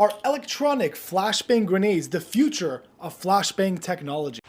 Are electronic flashbang grenades the future of flashbang technology?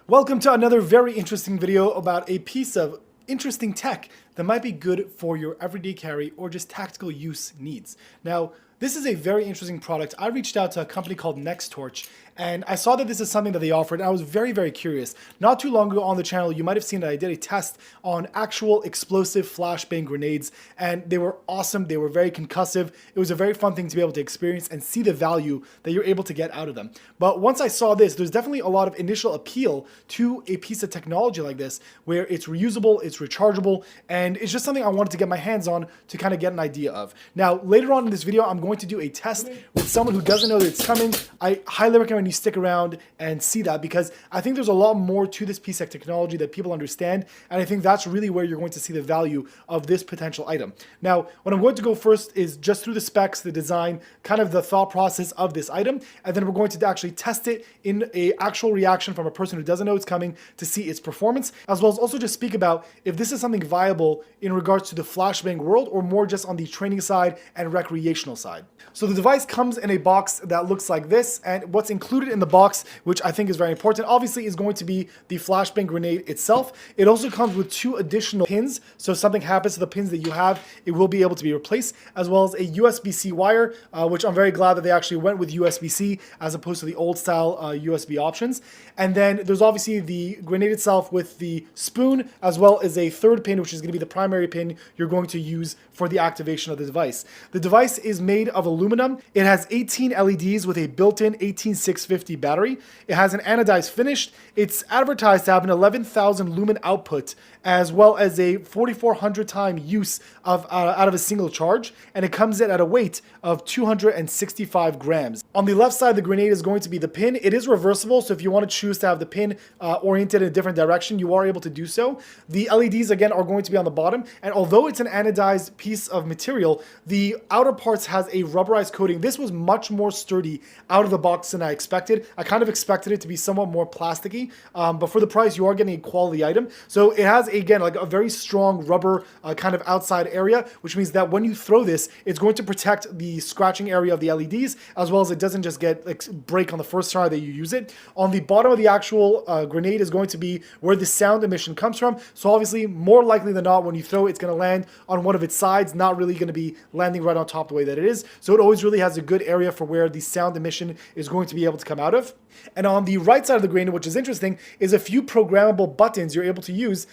Welcome to another very interesting video about a piece of interesting tech that might be good for your everyday carry or just tactical use needs. Now, this is a very interesting product. I reached out to a company called NexTorch, and I saw that this is something that they offered, and I was very, very curious. Not too long ago on the channel, you might have seen that I did a test on actual explosive flashbang grenades, and they were awesome. They were very concussive. It was a very fun thing to be able to experience and see the value that you're able to get out of them. But once I saw this, there's definitely a lot of initial appeal to a piece of technology like this, where it's reusable, it's rechargeable, and it's just something I wanted to get my hands on to kind of get an idea of. Now, later on in this video, I'm going to do a test with someone who doesn't know that it's coming. I highly recommend you stick around and see that, because I think there's a lot more to this piece of technology that people understand, and I think that's really where you're going to see the value of this potential item. Now, what I'm going to go first is just through the specs, the design, kind of the thought process of this item, and then we're going to actually test it in a actual reaction from a person who doesn't know it's coming to see its performance, as well as also just speak about if this is something viable in regards to the flashbang world or more just on the training side and recreational side. So the device comes in a box that looks like this, and what's included in the box, which I think is very important, obviously is going to be the flashbang grenade itself. It also comes with 2 additional pins, so if something happens to the pins that you have, it will be able to be replaced, as well as a USB-C wire, which I'm very glad that they actually went with USB-C as opposed to the old style USB options. And then there's obviously the grenade itself with the spoon, as well as a 3rd pin, which is going to be the primary pin you're going to use for the activation of the device. The device is made of aluminum. It has 18 LEDs with a built-in 18650 battery. It has an anodized finish. It's advertised to have an 11,000 lumen output, as well as a 4,400 time use of out of a single charge, and it comes in at a weight of 265 grams. On the left side of the grenade is going to be the pin. It is reversible, so if you want to choose to have the pin oriented in a different direction, you are able to do so. The LEDs, again, are going to be on the bottom, and although it's an anodized piece of material, the outer parts has a rubberized coating. This was much more sturdy out of the box than I expected. I kind of expected it to be somewhat more plasticky, but for the price, you are getting a quality item. So it has, again, like a very strong rubber kind of outside area, which means that when you throw this, it's going to protect the scratching area of the LEDs, as well as it doesn't just get like break on the first try that you use it. On the bottom of the actual grenade is going to be where the sound emission comes from. So obviously, more likely than not, when you throw it, it's going to land on one of its sides, not really going to be landing right on top the way that it is. So it always really has a good area for where the sound emission is going to be able to come out of. And on the right side of the grenade, which is interesting, is a few programmable buttons you're able to use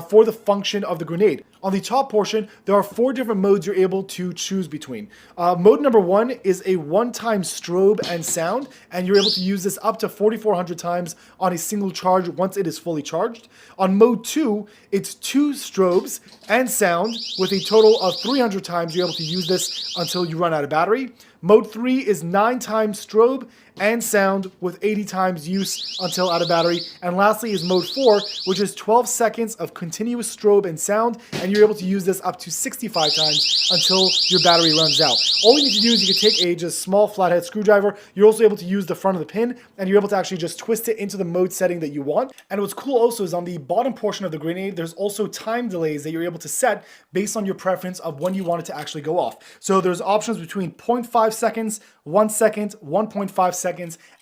for the function of the grenade. On the top portion, there are 4 different modes you're able to choose between. Mode number 1 is a one-time strobe and sound, and you're able to use this up to 4,400 times on a single charge once it is fully charged. On mode 2, it's 2 strobes and sound with a total of 300 times you're able to use this until you run out of battery. Mode 3 is 9 times strobe and sound with 80 times use until out of battery. And lastly is mode 4, which is 12 seconds of continuous strobe and sound, and you're able to use this up to 65 times until your battery runs out. All you need to do is you can take a just small flathead screwdriver. You're also able to use the front of the pin, and you're able to actually just twist it into the mode setting that you want. And what's cool also is on the bottom portion of the grenade, there's also time delays that you're able to set based on your preference of when you want it to actually go off. So there's options between 0.5 seconds, 1 second, 1.5 seconds,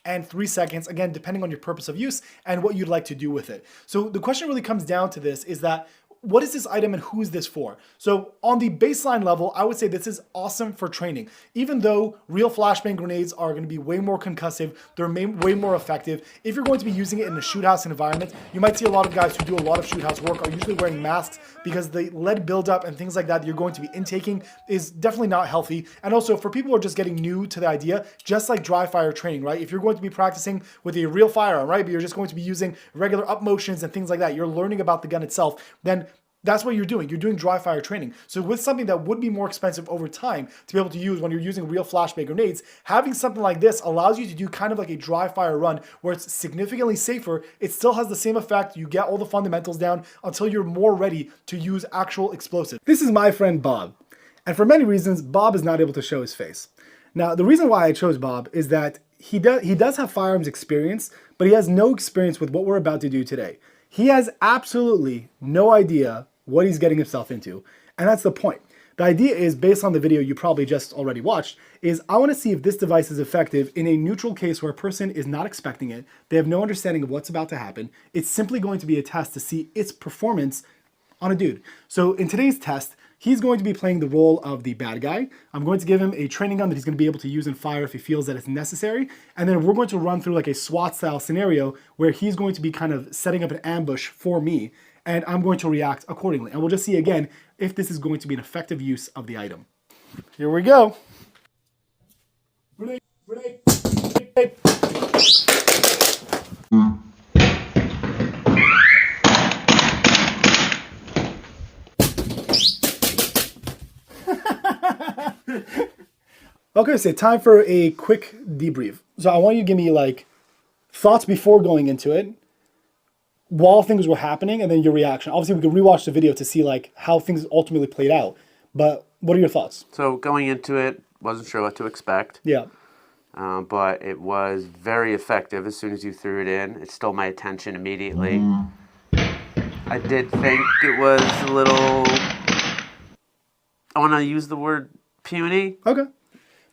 and 3 seconds, again, depending on your purpose of use and what you'd like to do with it. So the question really comes down to this is that what is this item and who is this for? So on the baseline level, I would say this is awesome for training. Even though real flashbang grenades are going to be way more concussive, they're way more effective. If you're going to be using it in a shoot house environment, you might see a lot of guys who do a lot of shoot house work are usually wearing masks because the lead buildup and things like that you're going to be intaking is definitely not healthy. And also for people who are just getting new to the idea, just like dry fire training, right? If you're going to be practicing with a real firearm, right, but you're just going to be using regular up motions and things like that, you're learning about the gun itself, then that's what you're doing. You're doing dry fire training. So with something that would be more expensive over time to be able to use when you're using real flashbang grenades, having something like this allows you to do kind of like a dry fire run where it's significantly safer. It still has the same effect. You get all the fundamentals down until you're more ready to use actual explosive. This is my friend Bob. And for many reasons, Bob is not able to show his face. Now, the reason why I chose Bob is that he does have firearms experience, but he has no experience with what we're about to do today. He has absolutely no idea what he's getting himself into. And that's the point. The idea is, based on the video you probably just already watched, is I want to see if this device is effective in a neutral case where a person is not expecting it. They have no understanding of what's about to happen. It's simply going to be a test to see its performance on a dude. So in today's test, he's going to be playing the role of the bad guy. I'm going to give him a training gun that he's going to be able to use and fire if he feels that it's necessary. And then we're going to run through like a SWAT style scenario where he's going to be kind of setting up an ambush for me, and I'm going to react accordingly. And we'll just see again if this is going to be an effective use of the item. Here we go. Grenade, grenade, grenade. Okay, so time for a quick debrief. So I want you to give me like thoughts before going into it, while things were happening, and then your reaction. Obviously, we could rewatch the video to see like how things ultimately played out. But what are your thoughts? So going into it, wasn't sure what to expect. Yeah. But it was very effective as soon as you threw it in. It stole my attention immediately. I did think it was a little, I want to use the word puny. Okay.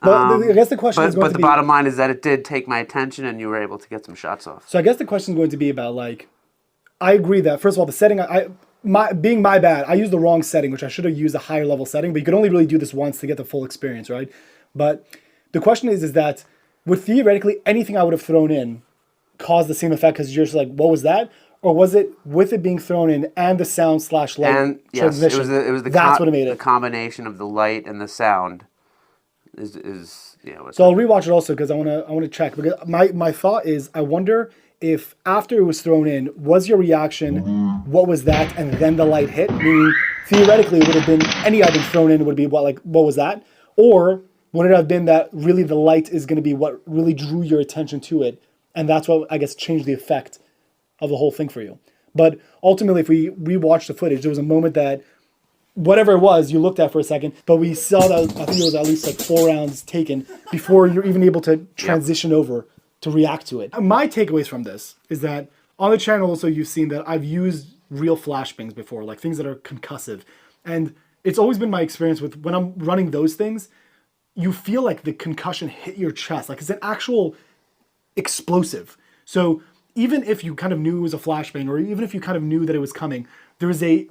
But I guess the question is going to be... But the bottom line is that it did take my attention and you were able to get some shots off. So I guess the question is going to be about like, I agree that, first of all, the setting, being my bad, I used the wrong setting, which I should have used a higher level setting, but you could only really do this once to get the full experience, right? But the question is that would theoretically anything I would have thrown in cause the same effect because you're just like, what was that? Or was it with it being thrown in and the sound / light and yes, transmission? it was that's what made it. The combination of the light and the sound is yeah. So I'll rewatch it also because I want to check, because my thought is I wonder if after it was thrown in, was your reaction, what was that, and then the light hit? Meaning theoretically it would have been any item thrown in would be what was that? Or would it have been that really the light is going to be what really drew your attention to it, and that's what I guess changed the effect of the whole thing for you? But ultimately, if we rewatch the footage, there was a moment that whatever it was, you looked at for a second, but we saw that I think it was at least like 4 rounds taken before you're even able to transition over to react to it. My takeaways from this is that on the channel also you've seen that I've used real flashbangs before, like things that are concussive. And it's always been my experience with when I'm running those things, you feel like the concussion hit your chest, like it's an actual explosive. So even if you kind of knew it was a flashbang, or even if you kind of knew that it was coming, there's a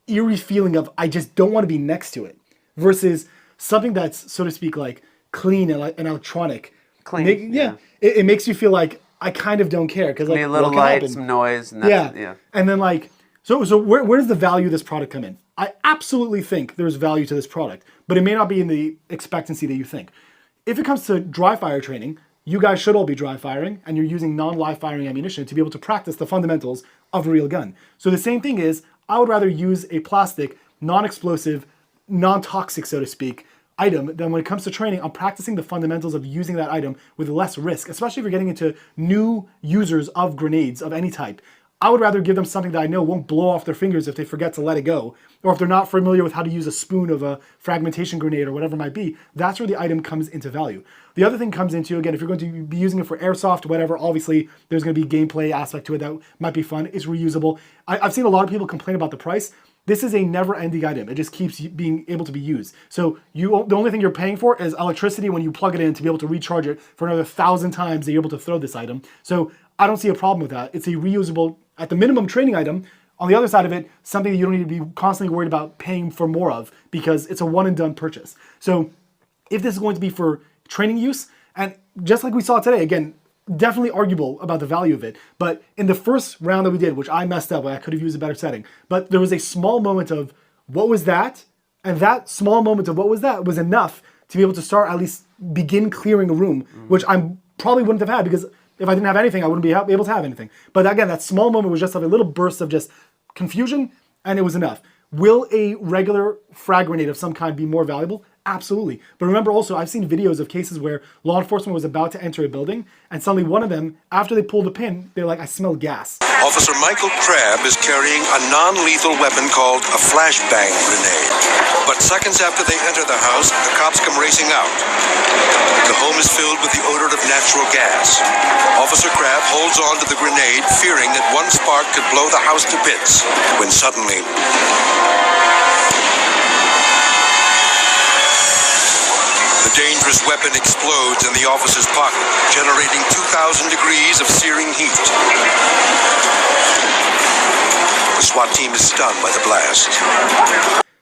eerie feeling of I just don't want to be next to it, versus something that's, so to speak, like clean and electronic. Clean, yeah. It makes you feel like I kind of don't care because like a little light, some noise, and that's, yeah. And then like so where does the value of this product come in? I absolutely think there's value to this product, but it may not be in the expectancy that you think. If it comes to dry fire training, you guys should all be dry firing, and you're using non-live firing ammunition to be able to practice the fundamentals of a real gun. So the same thing is, I would rather use a plastic, non-explosive, non-toxic, so to speak, item than when it comes to training, I'm practicing the fundamentals of using that item with less risk, especially if you're getting into new users of grenades of any type. I would rather give them something that I know won't blow off their fingers if they forget to let it go, or if they're not familiar with how to use a spoon of a fragmentation grenade or whatever it might be. That's where the item comes into value. The other thing comes into, again, if you're going to be using it for airsoft, whatever, obviously there's going to be gameplay aspect to it that might be fun. It's reusable. I've seen a lot of people complain about the price. This is a never-ending item. It just keeps being able to be used. So the only thing you're paying for is electricity when you plug it in to be able to recharge it for another 1,000 times that you're able to throw this item. So I don't see a problem with that. It's a reusable, at the minimum, training item. On the other side of it, something that you don't need to be constantly worried about paying for more of, because it's a one-and-done purchase. So if this is going to be for training use, and just like we saw today, again, definitely arguable about the value of it. But in the first round that we did, which I messed up, I could have used a better setting, but there was a small moment of what was that? And that small moment of what was that was enough to be able to start at least begin clearing a room, which I probably wouldn't have had, because if I didn't have anything, I wouldn't be able to have anything. But again, that small moment was just a little burst of just confusion, and it was enough. Will a regular frag grenade of some kind be more valuable? Absolutely. But remember also, I've seen videos of cases where law enforcement was about to enter a building, and suddenly one of them, after they pulled the pin, they're like, I smell gas. Officer Michael Crabb is carrying a non-lethal weapon called a flashbang grenade. But seconds after they enter the house, the cops come racing out. The home is filled with the odor of natural gas. Officer Crabb holds on to the grenade, fearing that one spark could blow the house to bits, when suddenly the dangerous weapon explodes in the officer's pocket, generating 2,000 degrees of searing heat. The SWAT team is stunned by the blast.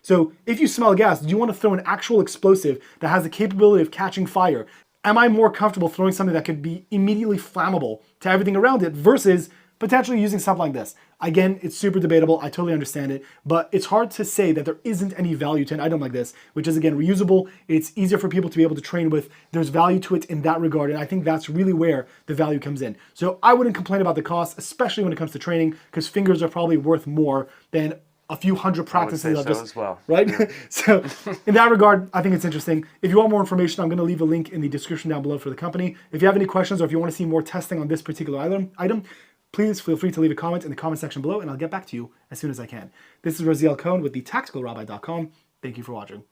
So if you smell gas, do you want to throw an actual explosive that has the capability of catching fire? Am I more comfortable throwing something that could be immediately flammable to everything around it versus potentially using something like this? Again, it's super debatable. I totally understand it, but it's hard to say that there isn't any value to an item like this, which is, again, reusable. It's easier for people to be able to train with. There's value to it in that regard, and I think that's really where the value comes in. So I wouldn't complain about the cost, especially when it comes to training, because fingers are probably worth more than a few hundred practices of this, as well. Right? Yeah. So in that regard, I think it's interesting. If you want more information, I'm going to leave a link in the description down below for the company. If you have any questions or if you want to see more testing on this particular item, please feel free to leave a comment in the comment section below, and I'll get back to you as soon as I can. This is Raziel Cohn with the TacticalRabbi.com. Thank you for watching.